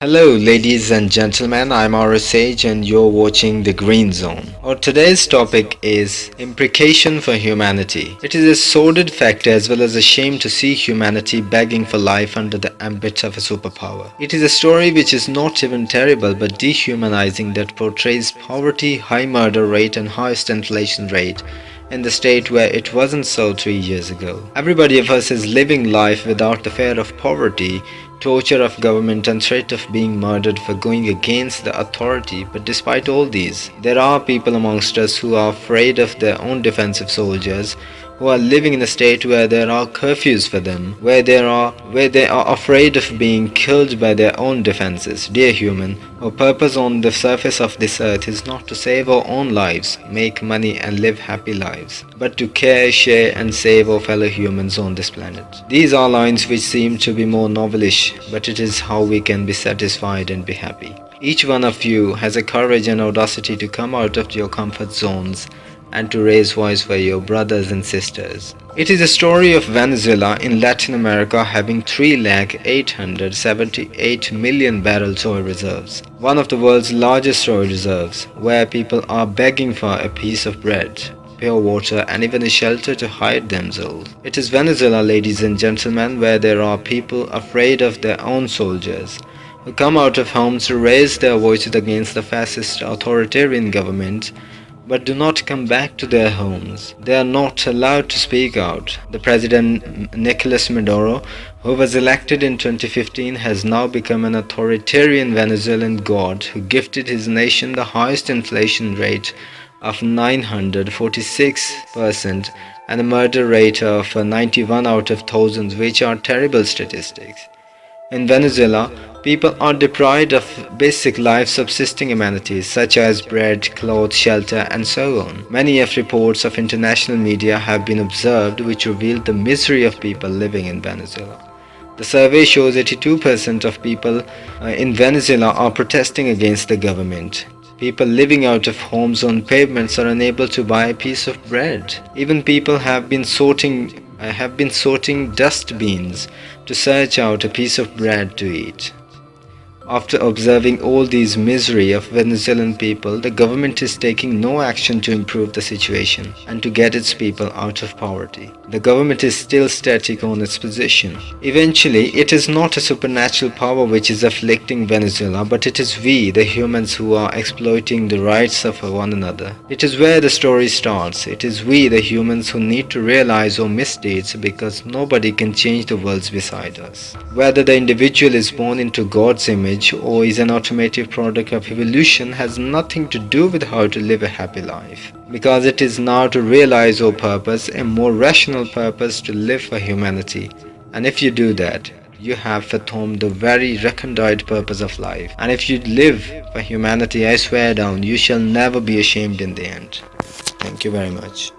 Hello, ladies and gentlemen. I'm Aura Sage, and you're watching The Green Zone. Our today's topic is Imprecation for Humanity. It is a sordid fact as well as a shame to see humanity begging for life under the ambit of a superpower. It is a story which is not even terrible but dehumanizing that portrays poverty, high murder rate, and highest inflation rate in the state where it wasn't so 3 years ago. Everybody of us is living life without the fear of poverty, torture of government, and threat of being murdered for going against the authority. But despite all these, there are people amongst us who are afraid of their own defensive soldiers, who are living in a state where there are curfews for them, where they are afraid of being killed by their own defenses. Dear human, our purpose on the surface of this earth is not to save our own lives, make money and live happy lives, but to care, share and save our fellow humans on this planet. These are lines which seem to be more novelish, but it is how we can be satisfied and be happy. Each one of you has a courage and audacity to come out of your comfort zones and to raise voice for your brothers and sisters. It is a story of Venezuela in Latin America having 3,878,000,000 barrels oil reserves, one of the world's largest oil reserves, where people are begging for a piece of bread, pure water and even a shelter to hide themselves. It is Venezuela, ladies and gentlemen, where there are people afraid of their own soldiers, who come out of homes to raise their voices against the fascist authoritarian government, but do not come back to their homes. They are not allowed to speak out. The president Nicolas Maduro, who was elected in 2015, has now become an authoritarian Venezuelan god who gifted his nation the highest inflation rate of 946% and a murder rate of 91 out of thousands, which are terrible statistics. In Venezuela, people are deprived of basic life subsisting amenities such as bread, clothes, shelter, and so on. Many of reports of international media have been observed which reveal the misery of people living in Venezuela. The survey shows 82% of people in Venezuela are protesting against the government. People living out of homes on pavements are unable to buy a piece of bread. Even people have been sorting dust bins to search out a piece of bread to eat. After observing all these misery of Venezuelan people, the government is taking no action to improve the situation and to get its people out of poverty. The government is still static on its position. Eventually, it is not a supernatural power which is afflicting Venezuela, but it is we, the humans, who are exploiting the rights of one another. It is where the story starts. It is we, the humans, who need to realize our misdeeds because nobody can change the worlds beside us. Whether the individual is born into God's image or is an automatic product of evolution has nothing to do with how to live a happy life, because it is now to realize our purpose, a more rational purpose to live for humanity. And if you do that, you have fathomed the very recondite purpose of life. And if you live for humanity, I swear down, you shall never be ashamed in the end. Thank you very much.